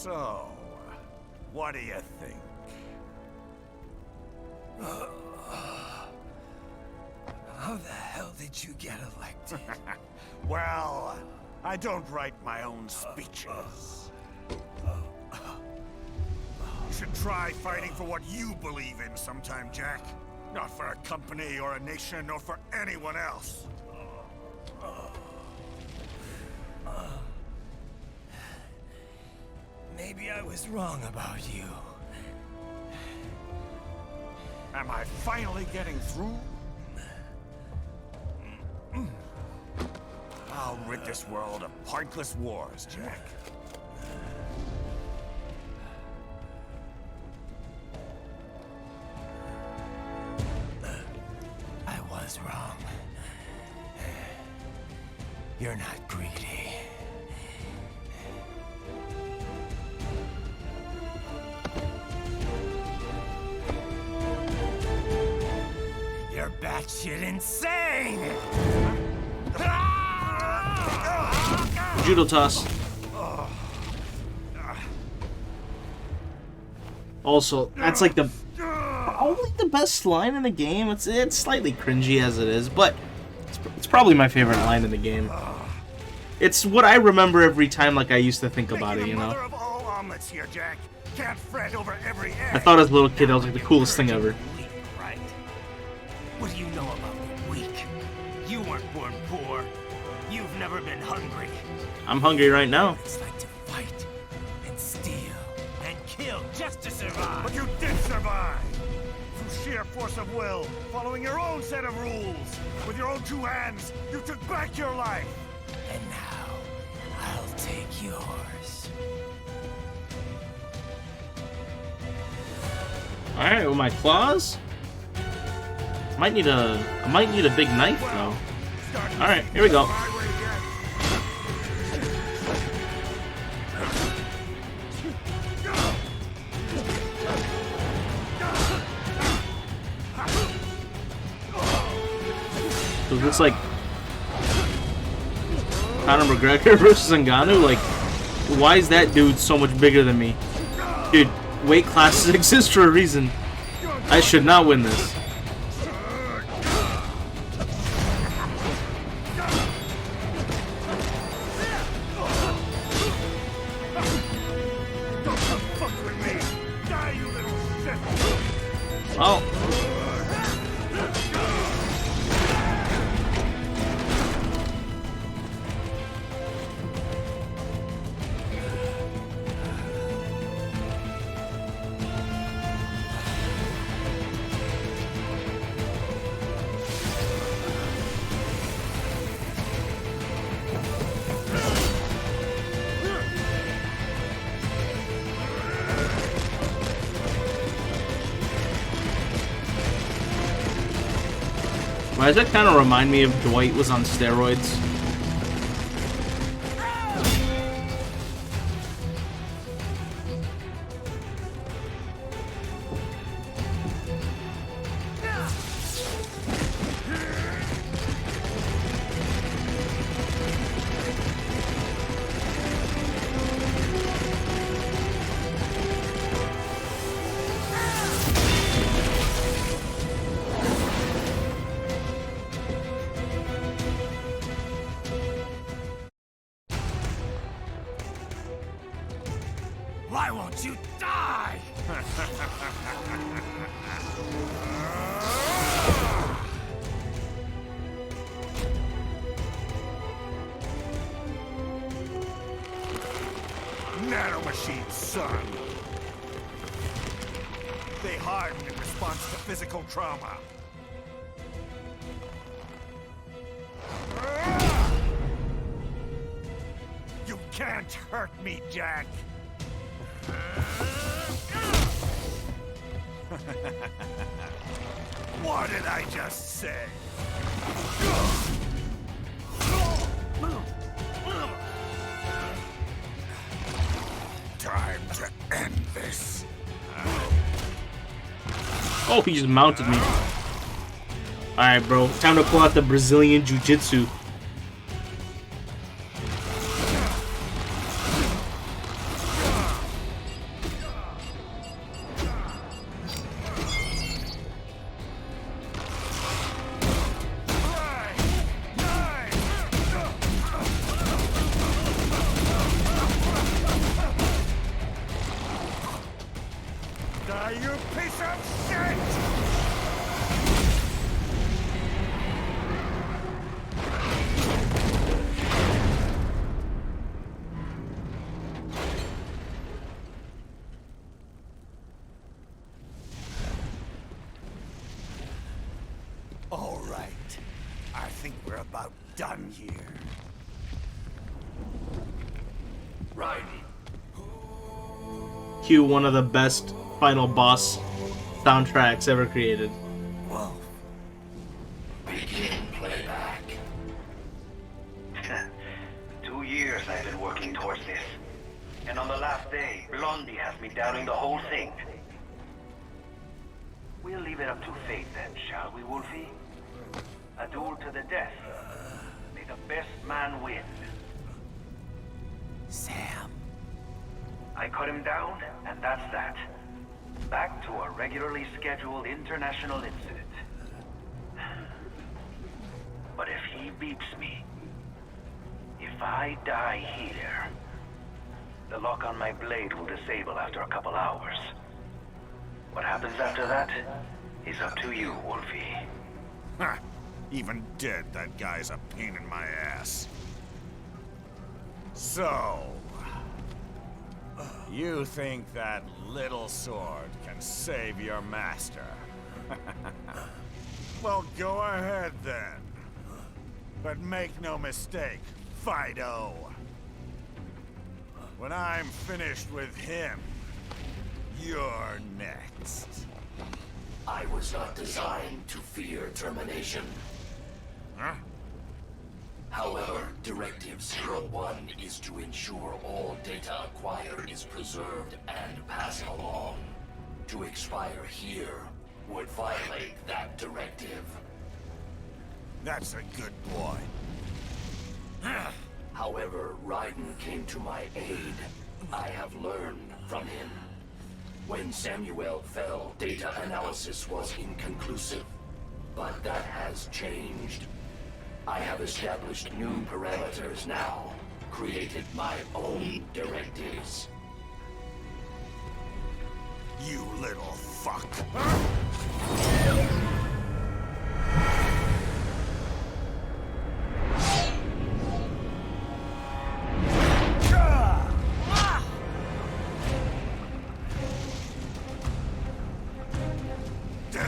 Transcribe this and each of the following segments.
So, what do you think? How the hell did you get elected? Well, I don't write my own speeches. You should try fighting for what you believe in sometime, Jack. Not for a company or a nation or for anyone else. Maybe I was wrong about you. Am I finally getting through? I'll rid this world of pointless wars, Jack. I was wrong. You're not greedy. You're batshit insane! Judo toss. Also, that's like the probably the best line in the game. It's slightly cringy as it is, but it's probably my favorite line in the game. It's what I remember every time, like I used to think about it, you know. Here, Jack. Can't fret over every egg. I thought as a little kid that was like the coolest thing ever. Right? What do you know about the weak? You weren't born poor. You've never been hungry. I'm hungry right now. It's like to fight and steal and kill just to survive. But you did survive! Through sheer force of will, following your own set of rules. With your own two hands, you took back your life. And now, I'll take yours. Alright, with my claws? I might need a big knife though. Alright, here we go. So is this like Conor McGregor versus Ngannou? Like, why is that dude so much bigger than me? Dude, weight classes exist for a reason. I should not win this. Oh. Why does that kind of remind me of Dwight was on steroids? Why won't you die? Nanomachines, son. They harden in response to physical trauma. You can't hurt me, Jack. What did I just say? Time to end this. Oh, he just mounted me. Alright, bro. Time to pull out the Brazilian Jiu-Jitsu. done here. Right. Cue one of the best final boss soundtracks ever created. Whoa. Begin playback. 2 years I've been working towards this. And on the last day, Blondie has me doubting the whole thing. We'll leave it up to fate then, shall we, Wolfie? A duel to the death. May the best man win. Sam. I cut him down, and that's that. Back to a regularly scheduled international incident. But if he beeps me, if I die here, the lock on my blade will disable after a couple hours. What happens after that is up to you, Wolfie. Ha! Even dead, that guy's a pain in my ass. So... you think that little sword can save your master? Well, go ahead then. But make no mistake, Fido. When I'm finished with him, you're next. I was not designed to fear termination. Huh? However, Directive 01 is to ensure all data acquired is preserved and passed along. To expire here would violate that directive. That's a good boy. However, Raiden came to my aid. I have learned from him. When Samuel fell, data analysis was inconclusive. But that has changed. I have established new parameters now, created my own directives. You little fuck.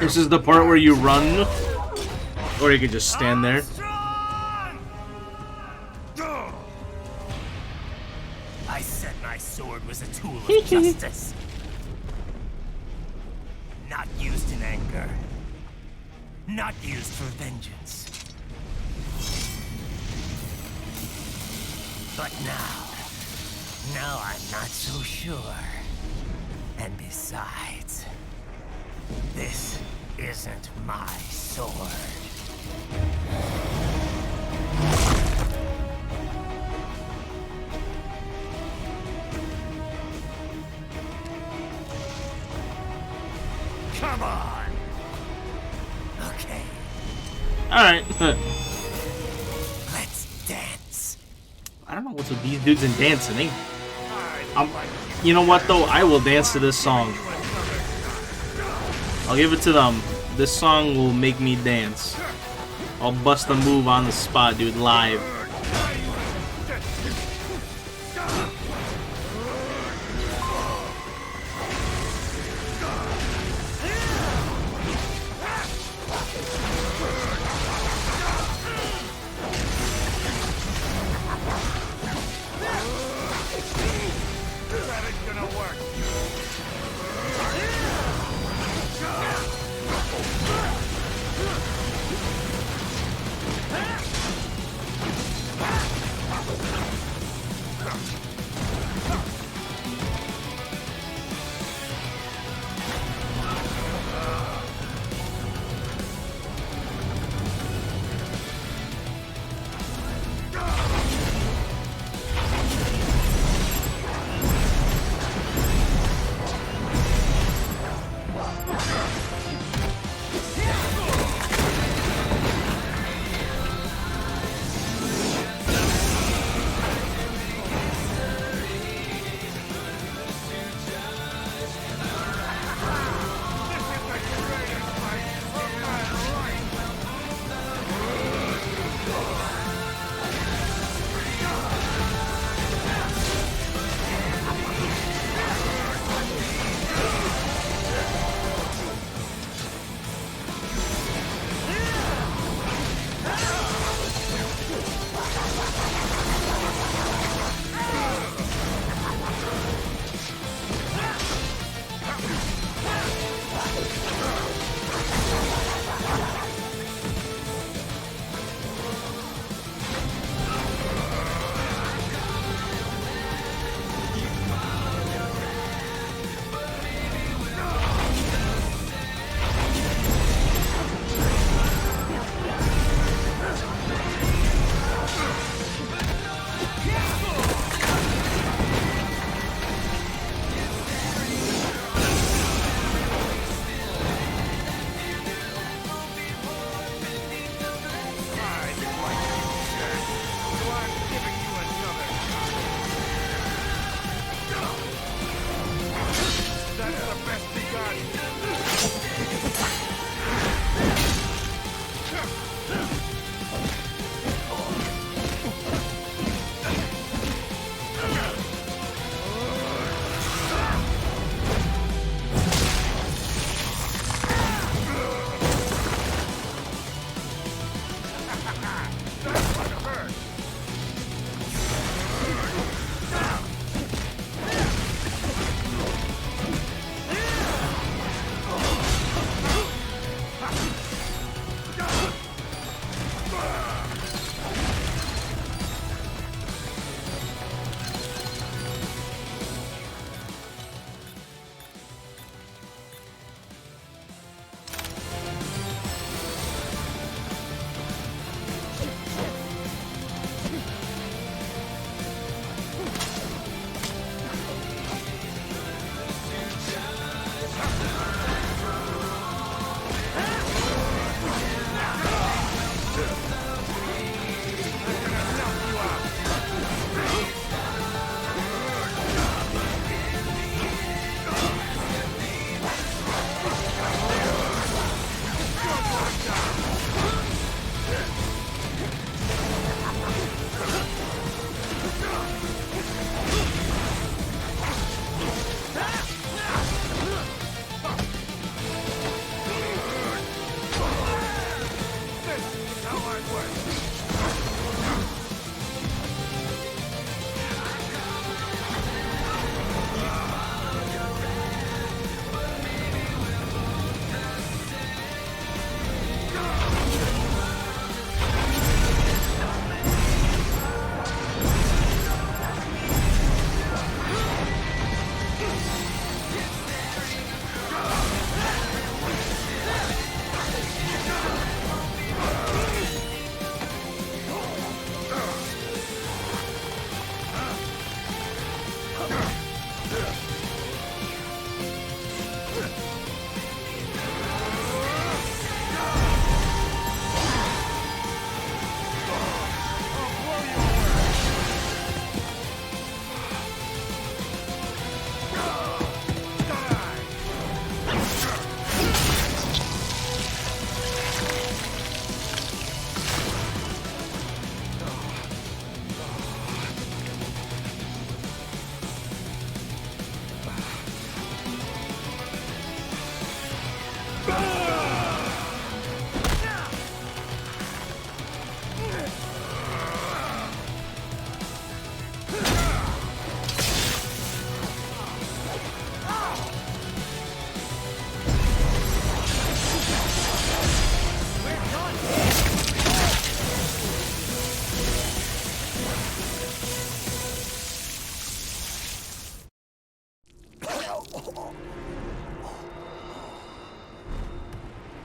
This is the part where you run, or you could just stand there. Armstrong! I said my sword was a tool of justice. Not used in anger. Not used for vengeance. But now I'm not so sure. And besides, this isn't my sword. Come on! Okay, Alright. let's dance. I don't know what's with these dudes and dancing, eh? You know what though? I will dance to this song. I'll give it to them. This song will make me dance. I'll bust a move on the spot, dude, live. That ain't gonna work.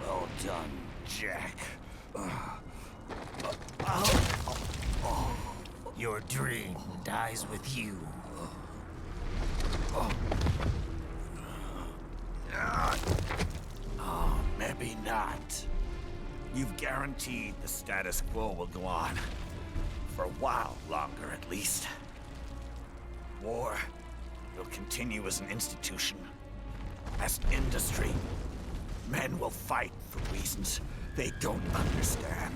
Well done, Jack. Your dream dies with you. Oh, maybe not. You've guaranteed the status quo will go on. For a while longer, at least. War will continue as an institution. As an industry. Men will fight for reasons they don't understand.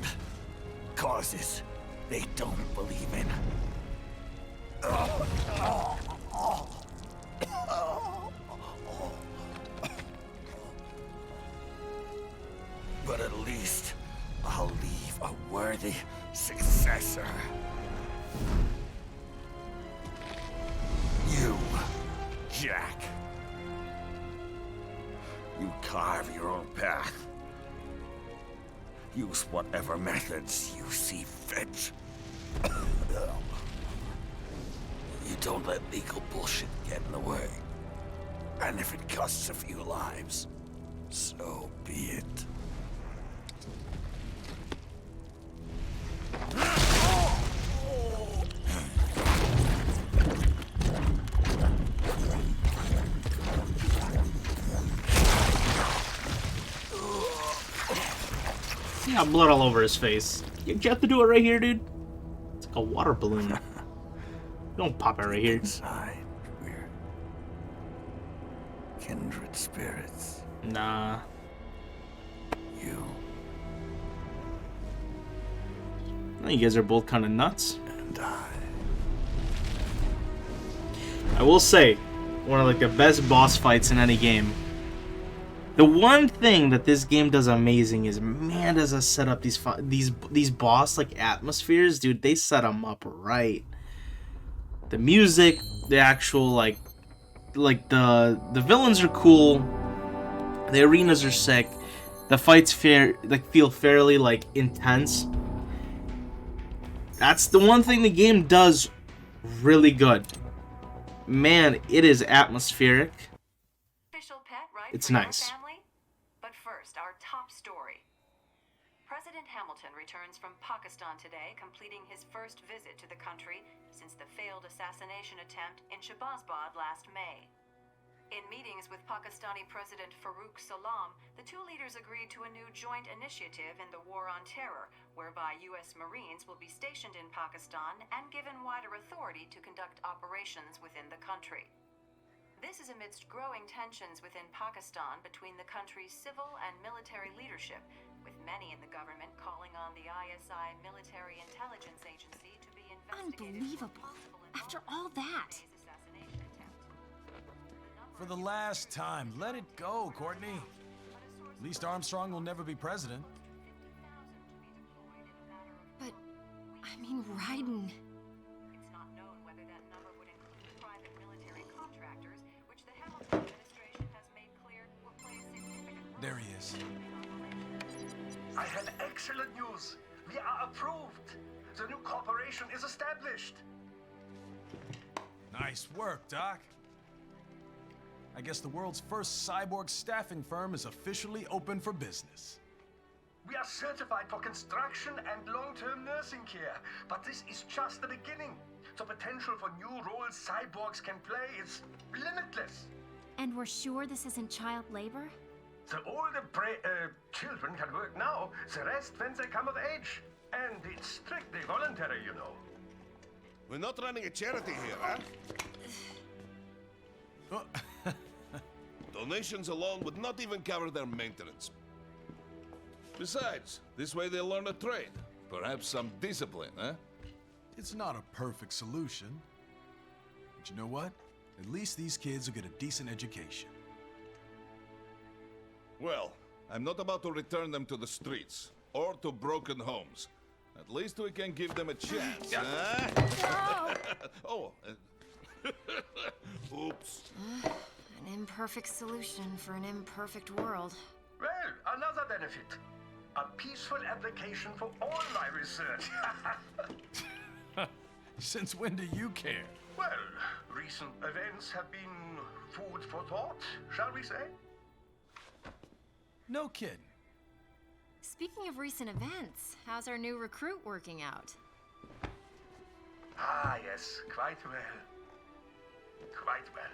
Causes they don't believe in. But at least I'll leave a worthy successor. You, Jack. You carve your own path. Use whatever methods you see fit. You don't let legal bullshit get in the way. And if it costs a few lives, so be it. He got blood all over his face. You have to do it right here, dude. It's like a water balloon. Don't pop it right here. Inside, we're kindred spirits. Nah. You You guys are both kind of nuts. and I will say, one of like the best boss fights in any game. The one thing that this game does amazing is, man, does it set up these boss like atmospheres, dude. They set them up right. The music, the actual like the villains are cool. The arenas are sick. The fights feel fairly like intense. That's the one thing the game does really good. Man, it is atmospheric. It's nice. But first, our top story. President Hamilton returns from Pakistan today, completing his first visit to the country since the failed assassination attempt in Shahbazbad last May. In meetings with Pakistani President Farooq Salam, the two leaders agreed to a new joint initiative in the War on Terror, whereby U.S. Marines will be stationed in Pakistan and given wider authority to conduct operations within the country. This is amidst growing tensions within Pakistan between the country's civil and military leadership, with many in the government calling on the ISI Military Intelligence Agency to be investigated. Unbelievable. After all that. For the last time, let it go, Courtney. At least Armstrong will never be president. But, I mean, Raiden. It's not known whether that number would include private military contractors, which the Hamilton administration has made clear will play a significant role. There he is. I have excellent news. We are approved. The new corporation is established. Nice work, Doc. I guess the world's first cyborg staffing firm is officially open for business. We are certified for construction and long-term nursing care. But this is just the beginning. The potential for new roles cyborgs can play is limitless. And we're sure this isn't child labor? The older children can work now, the rest when they come of age. And it's strictly voluntary, you know. We're not running a charity here, huh? Donations alone would not even cover their maintenance. Besides, this way they'll learn a trade. Perhaps some discipline, huh? It's not a perfect solution. But you know what? At least these kids will get a decent education. Well, I'm not about to return them to the streets or to broken homes. At least we can give them a chance, huh? Oh. Oops. An imperfect solution for an imperfect world. Well, another benefit. A peaceful application for all my research. Since when do you care? Well, recent events have been food for thought, shall we say? No kidding. Speaking of recent events, how's our new recruit working out? Ah, yes, quite well. Quite well.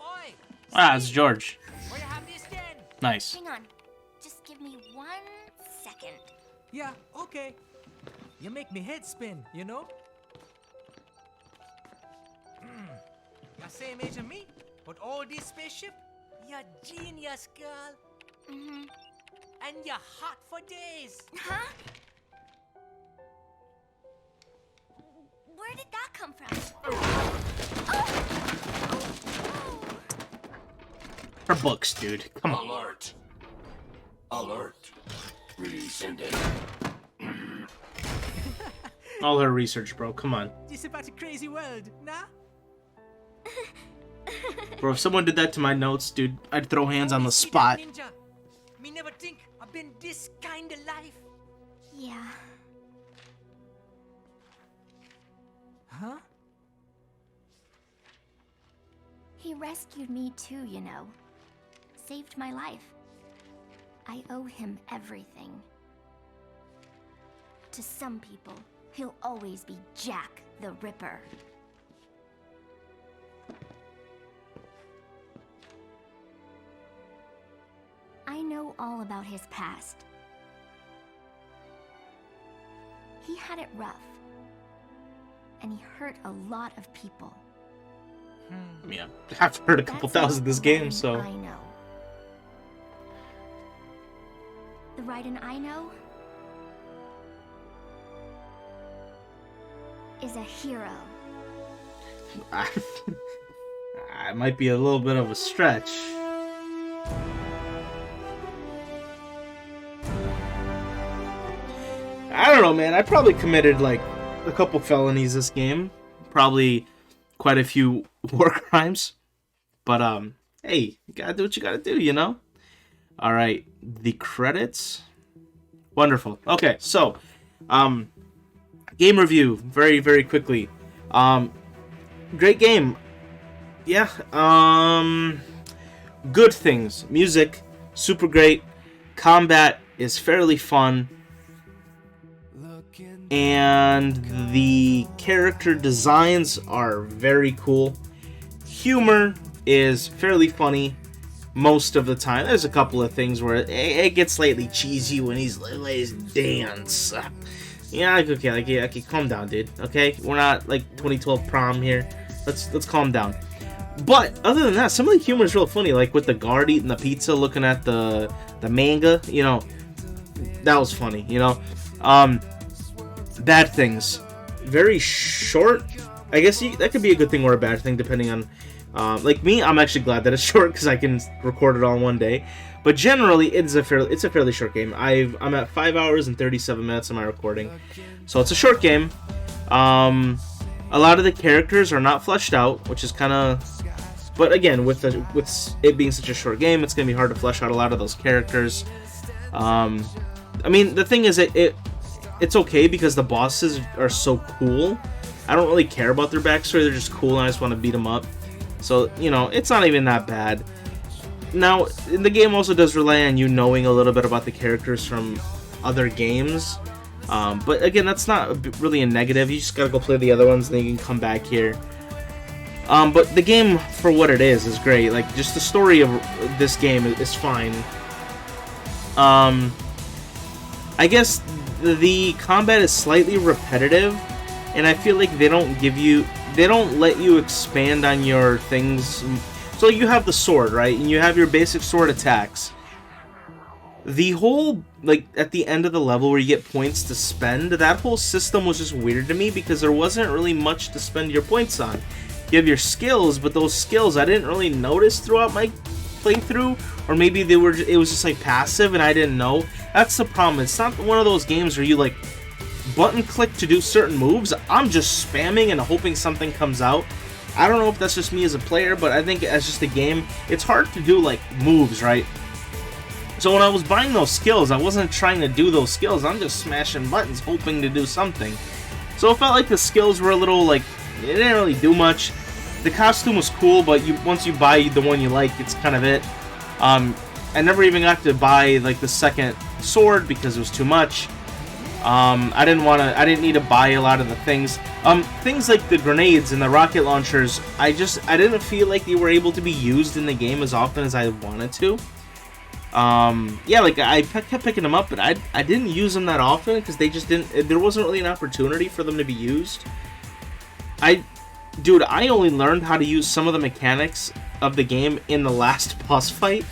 Oi! Ah, it's George. Where you have this then? Nice. Hang on. Just give me 1 second. Yeah, okay. You make me head spin, you know? You're same age as me, but all this spaceship, you're genius, girl. Mm-hmm. And you're hot for days. Huh? Where did that come from? Her books, dude. Come on. Alert! Alert! Rescinding. All her research, bro. Come on. This about a crazy world, nah? Bro, if someone did that to my notes, dude, I'd throw hands on the spot. Ninja. Me never think I've been this kind of life. Yeah. Huh? He rescued me too, you know. Saved my life. I owe him everything. To some people, he'll always be Jack the Ripper. I know all about his past. He had it rough. And he hurt a lot of people. Yeah, I've heard a couple thousand this game, so. I know. The Raiden I know is a hero. It might be a little bit of a stretch. I don't know, man. I probably committed like a couple felonies this game. Probably quite a few war crimes. But hey, you gotta do what you gotta do, you know? Alright, the credits. Wonderful. Okay, so game review, very, very quickly. Great game. Yeah, good things. Music, super great. Combat is fairly fun. And the character designs are very cool. Humor is fairly funny most of the time. There's a couple of things where it gets slightly cheesy when he's dance. Yeah, okay, calm down, dude. Okay, we're not like 2012 prom here. Let's calm down. But other than that, some of the humor is real funny, like with the guard eating the pizza, looking at the manga. You know, that was funny. You know, bad things, very short. I guess that could be a good thing or a bad thing depending on. Like me, I'm actually glad that it's short because I can record it all in one day. But generally, it's a fairly short game. I'm at 5 hours and 37 minutes of my recording, so it's a short game. A lot of the characters are not fleshed out, which is kind of. But again, with it being such a short game, it's gonna be hard to flesh out a lot of those characters. I mean, the thing is, it's okay because the bosses are so cool. I don't really care about their backstory; they're just cool, and I just want to beat them up. So, you know, it's not even that bad. Now, the game also does rely on you knowing a little bit about the characters from other games. But again, that's not really a negative. You just gotta go play the other ones, and then you can come back here. But the game, for what it is great. Like, just the story of this game is fine. I guess the combat is slightly repetitive, and I feel like they don't let you expand on your things. So you have the sword, right? And you have your basic sword attacks. The whole, like, at the end of the level where you get points to spend, that whole system was just weird to me because there wasn't really much to spend your points on. You have your skills, but those skills I didn't really notice throughout my playthrough, or maybe it was just like passive and I didn't know. That's the problem. It's not one of those games where you like button click to do certain moves, I'm just spamming and hoping something comes out. I don't know if that's just me as a player, but I think as just a game, it's hard to do like moves, right? So when I was buying those skills, I wasn't trying to do those skills. I'm just smashing buttons, hoping to do something. So it felt like the skills were a little like, it didn't really do much. The costume was cool, but once you buy the one you like, it's kind of it. I never even got to buy like the second sword because it was too much. I didn't need to buy a lot of the things. Things like the grenades and the rocket launchers, I didn't feel like they were able to be used in the game as often as I wanted to. Yeah, like I kept picking them up, but I didn't use them that often because they just didn't. There wasn't really an opportunity for them to be used. Dude, I only learned how to use some of the mechanics of the game in the last boss fight,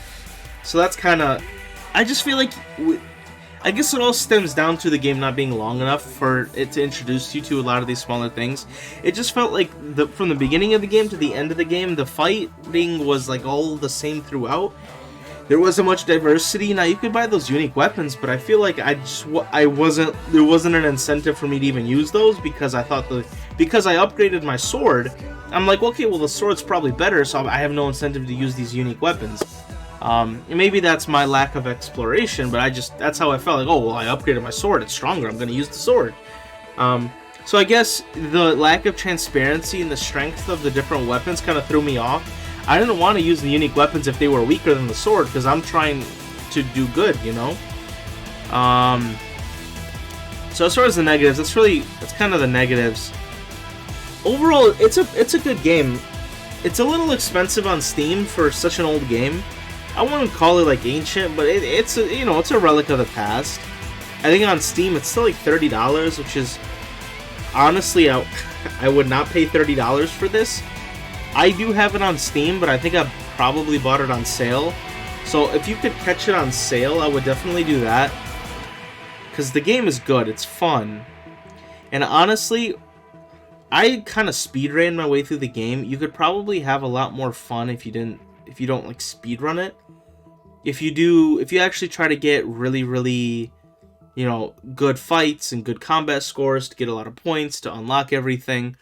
so that's kind of. I just feel like. I guess it all stems down to the game not being long enough for it to introduce you to a lot of these smaller things. It just felt like from the beginning of the game to the end of the game, the fighting was like all the same throughout. There wasn't much diversity. Now you could buy those unique weapons, but I feel like there wasn't an incentive for me to even use those because I thought because I upgraded my sword, I'm like, okay, well the sword's probably better, so I have no incentive to use these unique weapons. Maybe that's my lack of exploration, but that's how I felt. Like, oh, well, I upgraded my sword. It's stronger. I'm going to use the sword. So I guess the lack of transparency and the strength of the different weapons kind of threw me off. I didn't want to use the unique weapons if they were weaker than the sword, because I'm trying to do good, you know? So as far as the negatives, that's kind of the negatives. Overall, it's a good game. It's a little expensive on Steam for such an old game. I wouldn't call it like ancient, but it's a relic of the past. I think on Steam it's still like $30, which is honestly I would not pay $30 for this. I do have it on Steam, but I think I probably bought it on sale. So if you could catch it on sale, I would definitely do that, because the game is good. It's fun, and honestly, I kind of speedran my way through the game. You could probably have a lot more fun if you don't like speedrun it. If you actually try to get really, really, good fights and good combat scores to get a lot of points to unlock everything,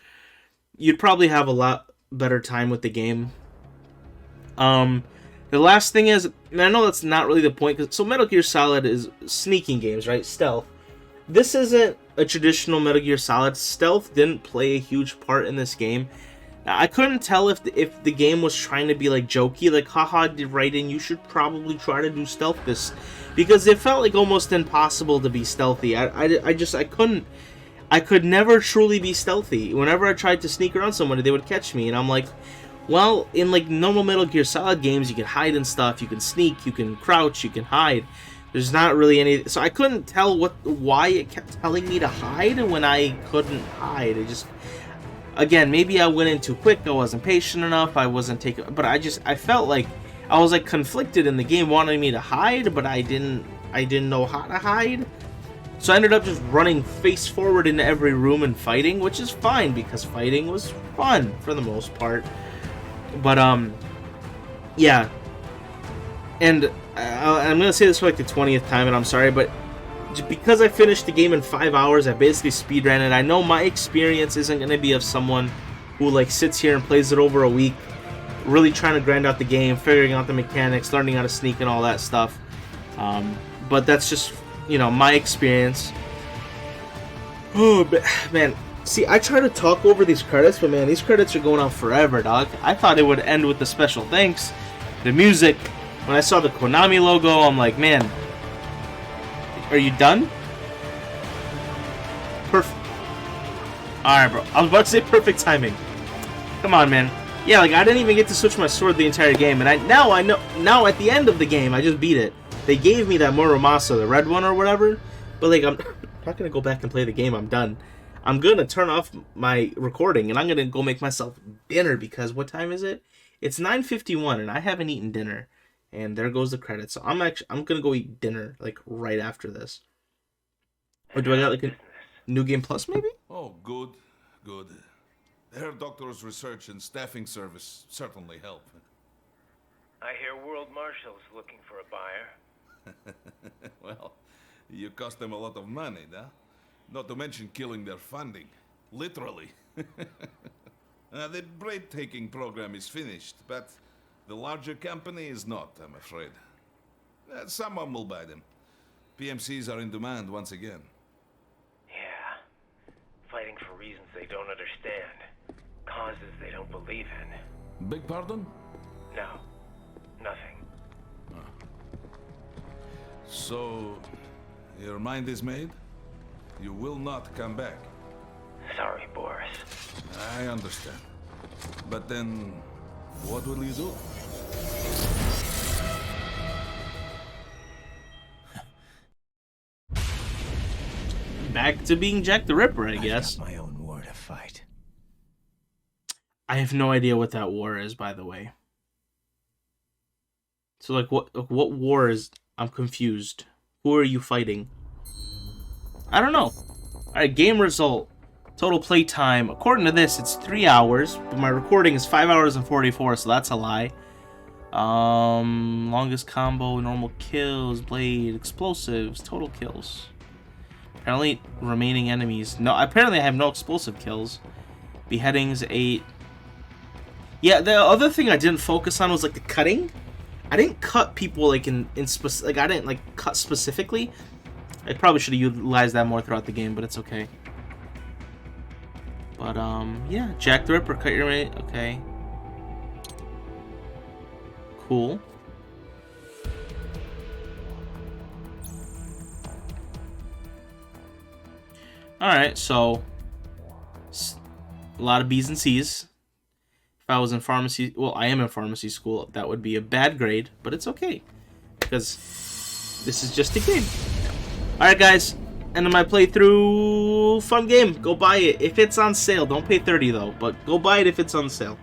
you'd probably have a lot better time with the game. The last thing is, and I know that's not really the point, so Metal Gear Solid is sneaking games, right? Stealth. This isn't a traditional Metal Gear Solid. Stealth didn't play a huge part in this game. I couldn't tell if the game was trying to be like jokey, like haha, Raiden, you should probably try to do stealth this, because it felt like almost impossible to be stealthy. I could never truly be stealthy. Whenever I tried to sneak around somebody, they would catch me, and I'm like, well, in like normal Metal Gear Solid games, you can hide and stuff, you can sneak, you can crouch, you can hide. There's not really any, so I couldn't tell why it kept telling me to hide when I couldn't hide. It just. Again, maybe I went in too quick, I wasn't patient enough, I wasn't taking... But I felt like I was like conflicted in the game, wanting me to hide, but I didn't know how to hide. So I ended up just running face forward into every room and fighting, which is fine, because fighting was fun for the most part. But, yeah. And I'm going to say this for like the 20th time, and I'm sorry, but because I finished the game in 5 hours, I basically speedran it. I know my experience isn't going to be of someone who like sits here and plays it over a week, really trying to grind out the game, figuring out the mechanics, learning how to sneak and all that stuff. But that's just, my experience. Oh, man. See, I try to talk over these credits, but man, these credits are going on forever, dog. I thought it would end with the special thanks, the music. When I saw the Konami logo, I'm like, man, are you done? Perfect. Alright, bro. I was about to say perfect timing. Come on, man. Yeah, like, I didn't even get to switch my sword the entire game, and now I know, now at the end of the game, I just beat it. They gave me that Muramasa, the red one or whatever, but like, I'm not gonna go back and play the game. I'm done. I'm gonna turn off my recording, and I'm gonna go make myself dinner, because what time is it? It's 9:51, and I haven't eaten dinner. And there goes the credits. So I'm gonna go eat dinner like right after this. Or do I got like a New Game Plus maybe? Oh, good. Their doctor's research and staffing service certainly help. I hear World Marshal's looking for a buyer. Well, you cost them a lot of money, huh? Not to mention killing their funding. Literally. The bread-taking program is finished, but the larger company is not, I'm afraid. Someone will buy them. PMCs are in demand once again. Yeah. Fighting for reasons they don't understand. Causes they don't believe in. Beg pardon? No. Nothing. So, your mind is made? You will not come back. Sorry, Boris. I understand. But then, what will you do? Back to being Jack the Ripper, I guess. I've got my own war to fight. I have no idea what that war is, by the way. So, like, what war is... I'm confused. Who are you fighting? I don't know. Alright, game result. Total play time. According to this, it's 3 hours, but my recording is 5 hours and 44, so that's a lie. Longest combo, normal kills, blade, explosives, total kills. Apparently, remaining enemies. No, apparently I have no explosive kills. Beheadings, 8. Yeah, the other thing I didn't focus on was, like, the cutting. I didn't cut people, like, I didn't, like, cut specifically. I probably should have utilized that more throughout the game, but it's okay. But, yeah, Jack the Ripper, cut your mate. Okay. Cool. Alright, so a lot of B's and C's. If I was in pharmacy, well, I am in pharmacy school, that would be a bad grade, but it's okay. Because this is just a game. Alright, guys, end of my playthrough. Fun game. Go buy it. If it's on sale, don't pay $30 though, but go buy it if it's on sale.